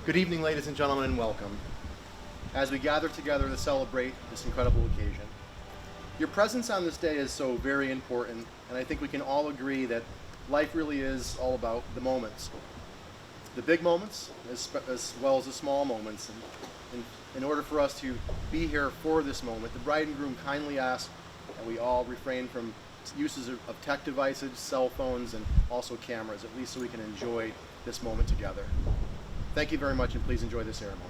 Good evening, ladies and gentlemen, and welcome. As we gather together to celebrate this incredible occasion, your presence on this day is so very important, and I think we can all agree that life really is all about the moments. The big moments as well as the small moments. And in order for us to be here for this moment, the bride and groom kindly ask that we all refrain from uses of tech devices, cell phones, and also cameras, at least so we can enjoy this moment together. Thank you very much, and please enjoy the ceremony.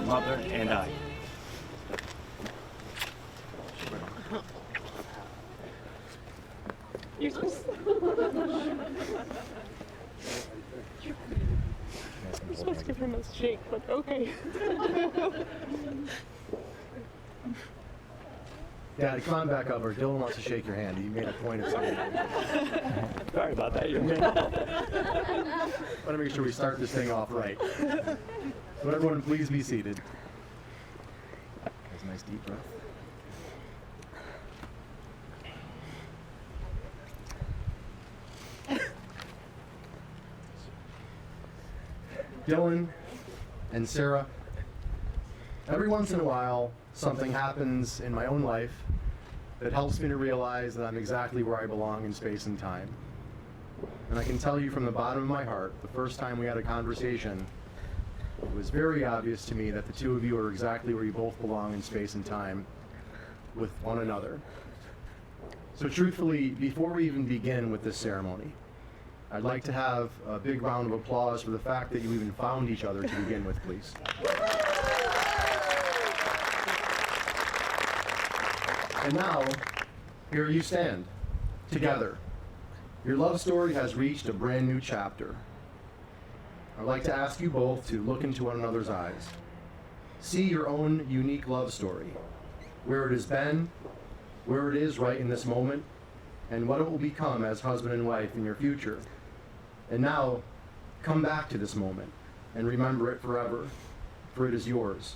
Mother and I. You're supposed to give him a shake, but okay. Daddy, come on back over. Dylan wants to shake your hand. You made a point of saying that. Sorry about that, young man. I want to make sure we start this thing off right. So everyone, please be seated. That's a nice deep breath. Dylan and Sarah, every once in a while, something happens in my own life that helps me to realize that I'm exactly where I belong in space and time. And I can tell you from the bottom of my heart, the first time we had a conversation, it was very obvious to me that the two of you are exactly where you both belong in space and time with one another. So truthfully, before we even begin with this ceremony, I'd like to have a big round of applause for the fact that you even found each other to begin with, please. And now, here you stand, together. Your love story has reached a brand new chapter. I'd like to ask you both to look into one another's eyes. See your own unique love story, where it has been, where it is right in this moment, and what it will become as husband and wife in your future. And now, come back to this moment and remember it forever, for it is yours.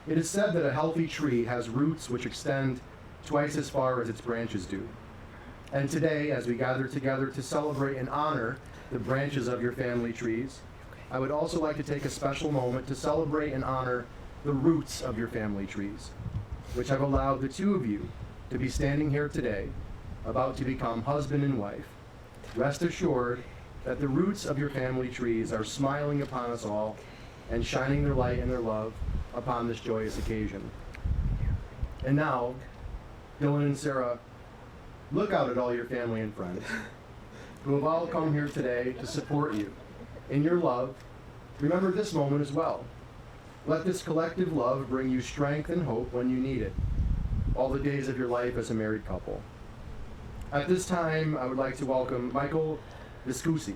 It is said that a healthy tree has roots which extend twice as far as its branches do. And today, as we gather together to celebrate and honor the branches of your family trees, I would also like to take a special moment to celebrate and honor the roots of your family trees, which have allowed the two of you to be standing here today, about to become husband and wife. Rest assured that the roots of your family trees are smiling upon us all and shining their light and their love upon this joyous occasion. And now, Dylan and Sarah, look out at all your family and friends who have all come here today to support you in your love. Remember this moment as well. Let this collective love bring you strength and hope when you need it, all the days of your life as a married couple. At this time, I would like to welcome Michael Viscusi,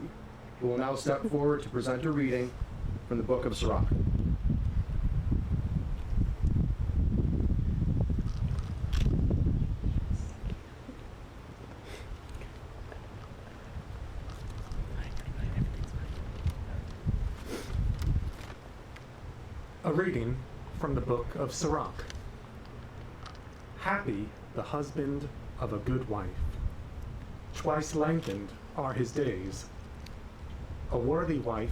who will now step forward to present a reading from the Book of Sirach. A reading from the Book of Sirach. Happy the husband of a good wife. Twice lengthened are his days. A worthy wife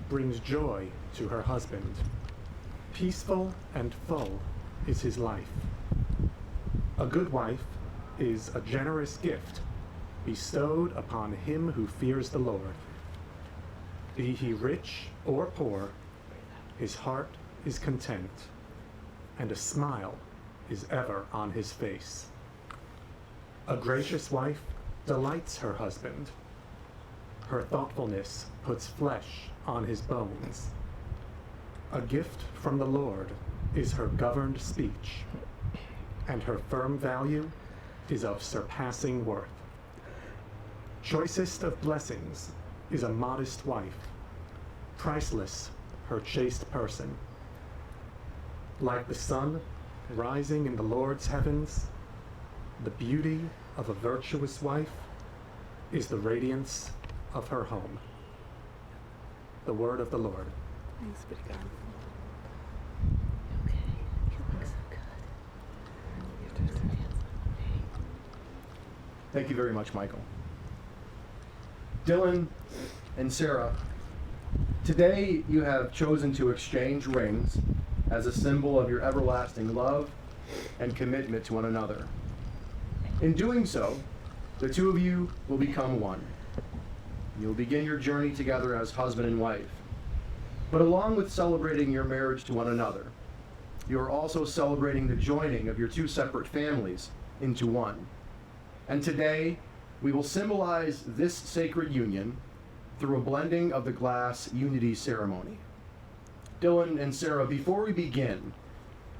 brings joy to her husband. Peaceful and full is his life. A good wife is a generous gift bestowed upon him who fears the Lord. Be he rich or poor, his heart is content, and a smile is ever on his face. A gracious wife delights her husband. Her thoughtfulness puts flesh on his bones. A gift from the Lord is her governed speech, and her firm value is of surpassing worth. Choicest of blessings is a modest wife, priceless her chaste person. Like the sun rising in the Lord's heavens, the beauty of a virtuous wife is the radiance of her home. The word of the Lord. Thanks be to God. Okay, you look so good. Thank you very much, Michael. Dylan and Sarah, today you have chosen to exchange rings as a symbol of your everlasting love and commitment to one another. In doing so, the two of you will become one. You'll begin your journey together as husband and wife. But along with celebrating your marriage to one another, you are also celebrating the joining of your two separate families into one. And today, we will symbolize this sacred union through a blending of the glass unity ceremony. Dylan and Sarah, before we begin,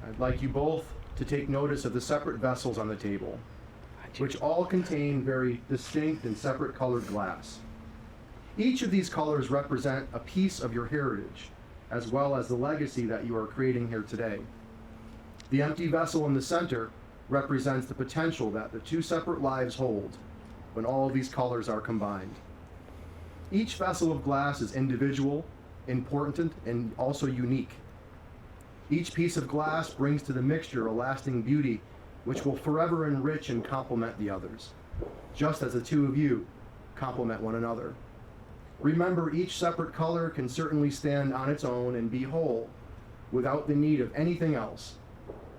I'd like you both to take notice of the separate vessels on the table, which all contain very distinct and separate colored glass. Each of these colors represent a piece of your heritage, as well as the legacy that you are creating here today. The empty vessel in the center represents the potential that the two separate lives hold when all of these colors are combined. Each vessel of glass is individual, important, and also unique. Each piece of glass brings to the mixture a lasting beauty which will forever enrich and complement the others, just as the two of you complement one another. Remember, each separate color can certainly stand on its own and be whole without the need of anything else.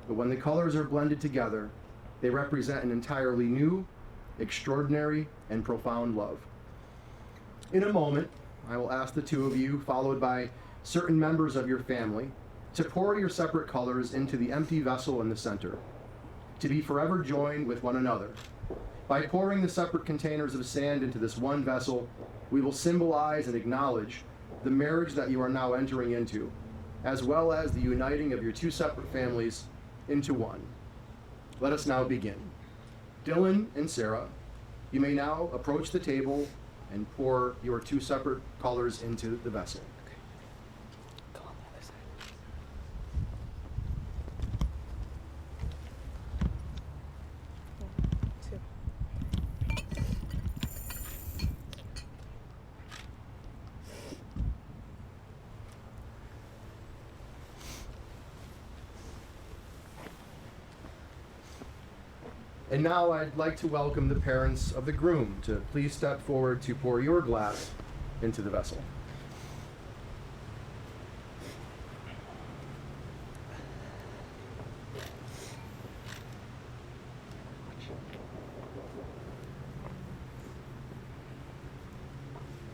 But when the colors are blended together, they represent an entirely new, extraordinary, and profound love. In a moment, I will ask the two of you, followed by certain members of your family, to pour your separate colors into the empty vessel in the center, to be forever joined with one another. By pouring the separate containers of sand into this one vessel, we will symbolize and acknowledge the marriage that you are now entering into, as well as the uniting of your two separate families into one. Let us now begin. Dylan and Sarah, you may now approach the table and pour your two separate colors into the vessel. Go on the other side. One, two. And now I'd like to welcome the parents of the groom to please step forward to pour your glass into the vessel.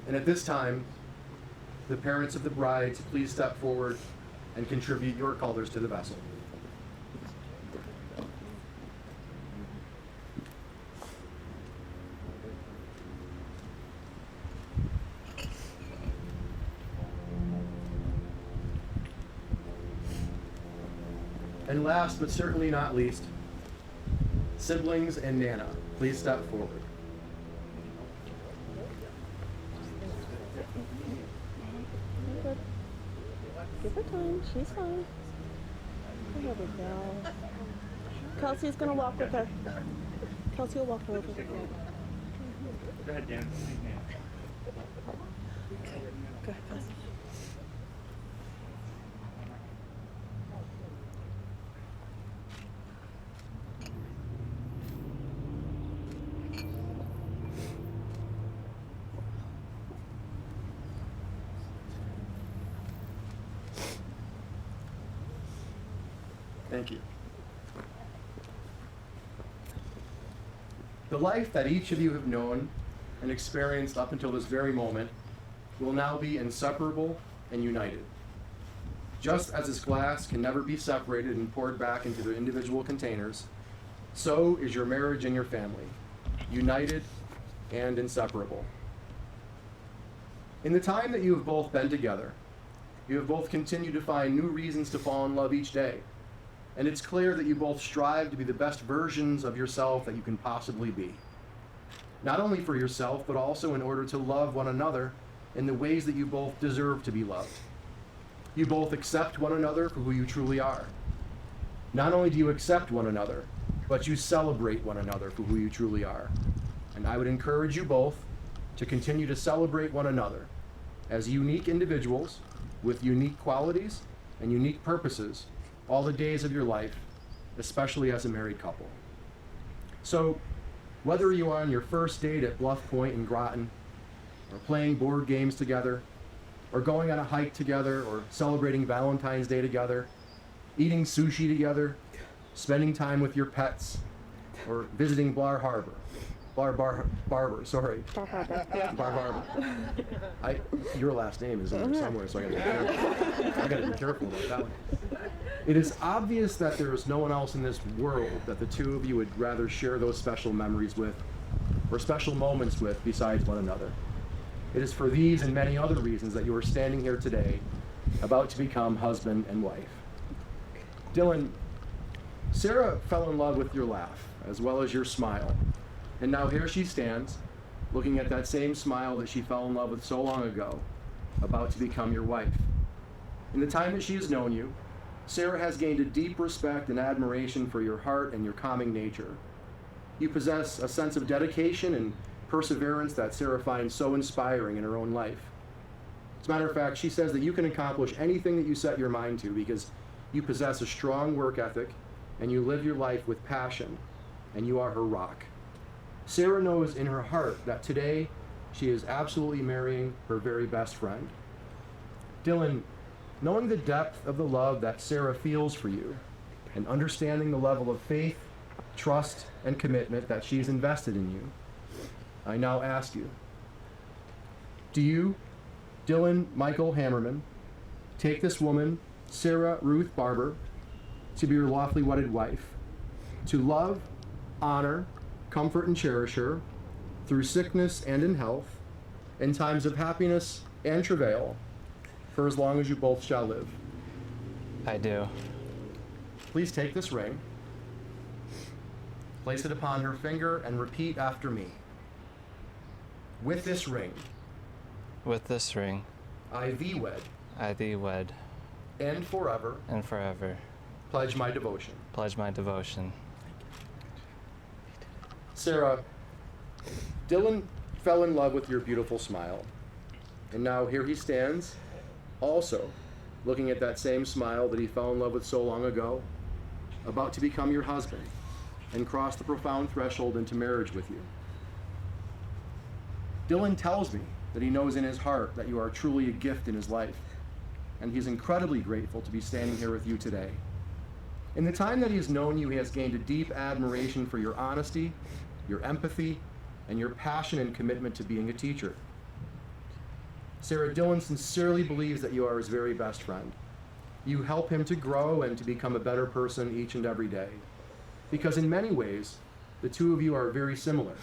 And at this time, the parents of the bride to please step forward and contribute your colors to the vessel. And last but certainly not least, siblings and Nana, please step forward. Good. Give her time. She's fine. Come over, girl. Kelsey's gonna walk with her. Kelsey will walk her over. Go ahead, Dan. Go ahead, Kelsey. Thank you. The life that each of you have known and experienced up until this very moment will now be inseparable and united. Just as this glass can never be separated and poured back into their individual containers, so is your marriage and your family, united and inseparable. In the time that you have both been together, you have both continued to find new reasons to fall in love each day. And it's clear that you both strive to be the best versions of yourself that you can possibly be. Not only for yourself, but also in order to love one another in the ways that you both deserve to be loved. You both accept one another for who you truly are. Not only do you accept one another, but you celebrate one another for who you truly are. And I would encourage you both to continue to celebrate one another as unique individuals with unique qualities and unique purposes all the days of your life, especially as a married couple. So, whether you are on your first date at Bluff Point in Groton, or playing board games together, or going on a hike together, or celebrating Valentine's Day together, eating sushi together, spending time with your pets, or visiting Bar Harbor. Barber, sorry. Bar Harbor. Yeah. Bar Harbor. Your last name is in there somewhere, so I gotta be careful about that one. It is obvious that there is no one else in this world that the two of you would rather share those special memories with, or special moments with, besides one another. It is for these and many other reasons that you are standing here today, about to become husband and wife. Dylan, Sarah fell in love with your laugh, as well as your smile. And now here she stands, looking at that same smile that she fell in love with so long ago, about to become your wife. In the time that she has known you, Sarah has gained a deep respect and admiration for your heart and your calming nature. You possess a sense of dedication and perseverance that Sarah finds so inspiring in her own life. As a matter of fact, she says that you can accomplish anything that you set your mind to because you possess a strong work ethic and you live your life with passion, and you are her rock. Sarah knows in her heart that today she is absolutely marrying her very best friend. Dylan, knowing the depth of the love that Sarah feels for you and understanding the level of faith, trust, and commitment that she's invested in you, I now ask you, do you, Dylan Michael Hammerman, take this woman, Sarah Ruth Barber, to be your lawfully wedded wife, to love, honor, comfort, and cherish her through sickness and in health, in times of happiness and travail, for as long as you both shall live? I do. Please take this ring, place it upon her finger, and repeat after me. With this ring, With this ring, I thee wed, I thee wed, and forever and forever pledge my devotion. pledge my devotion. Sarah, Dylan fell in love with your beautiful smile. And now here he stands, also looking at that same smile that he fell in love with so long ago, about to become your husband and cross the profound threshold into marriage with you. Dylan tells me that he knows in his heart that you are truly a gift in his life, and he's incredibly grateful to be standing here with you today. In the time that he has known you, he has gained a deep admiration for your honesty, your empathy, and your passion and commitment to being a teacher. Sarah, Dylan sincerely believes that you are his very best friend. You help him to grow and to become a better person each and every day. Because in many ways, the two of you are very similar.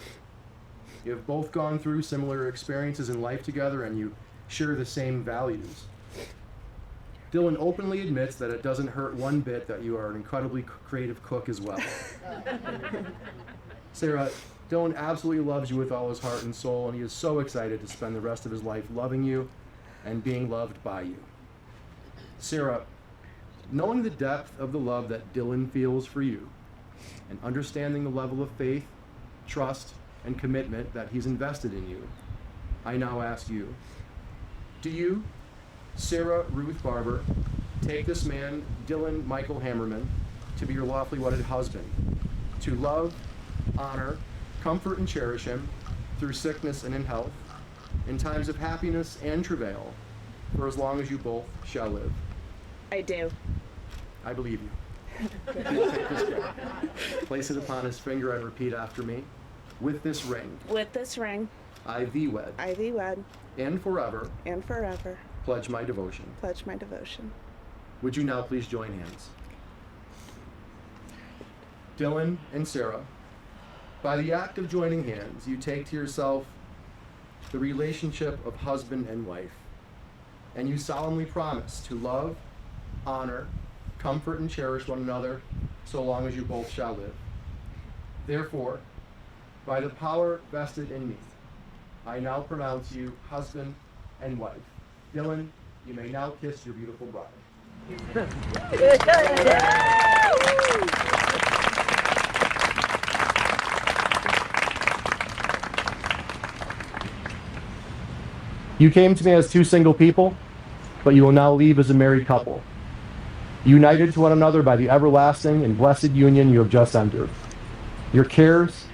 You have both gone through similar experiences in life together, and you share the same values. Dylan openly admits that it doesn't hurt one bit that you are an incredibly creative cook as well. Sarah, Dylan absolutely loves you with all his heart and soul, and he is so excited to spend the rest of his life loving you and being loved by you. Sarah, knowing the depth of the love that Dylan feels for you and understanding the level of faith, trust, and commitment that he's invested in you, I now ask you, do you, Sarah Ruth Barber, take this man, Dylan Michael Hammerman, to be your lawfully wedded husband, to love, honor, comfort, and cherish him through sickness and in health, in times of happiness and travail, for as long as you both shall live? I do. I believe you. Please take this ring. Place it upon his finger and repeat after me. With this ring, With this ring, I thee wed, I thee wed, and forever and forever pledge my devotion. pledge my devotion. Would you now please join hands? Dylan and Sarah, by the act of joining hands, you take to yourself the relationship of husband and wife, and you solemnly promise to love, honor, comfort, and cherish one another so long as you both shall live. Therefore, by the power vested in me, I now pronounce you husband and wife. Dylan, you may now kiss your beautiful bride. You came to me as two single people, but you will now leave as a married couple, united to one another by the everlasting and blessed union you have just entered. Your cares,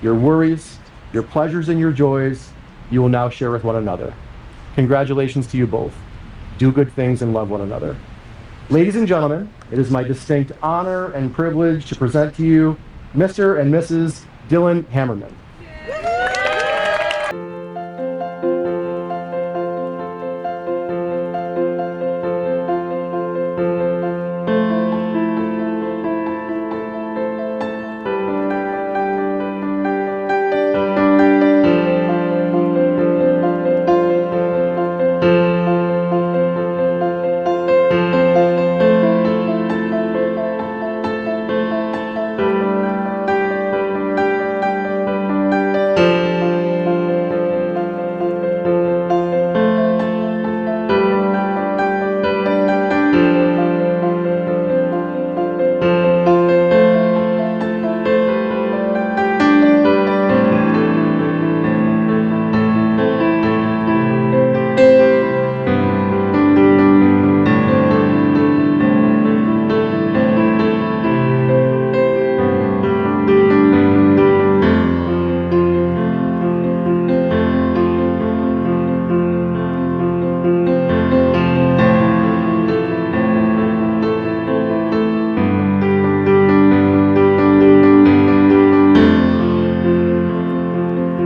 your worries, your pleasures, and your joys, you will now share with one another. Congratulations to you both. Do good things and love one another. Ladies and gentlemen, it is my distinct honor and privilege to present to you Mr. and Mrs. Dylan Hammerman.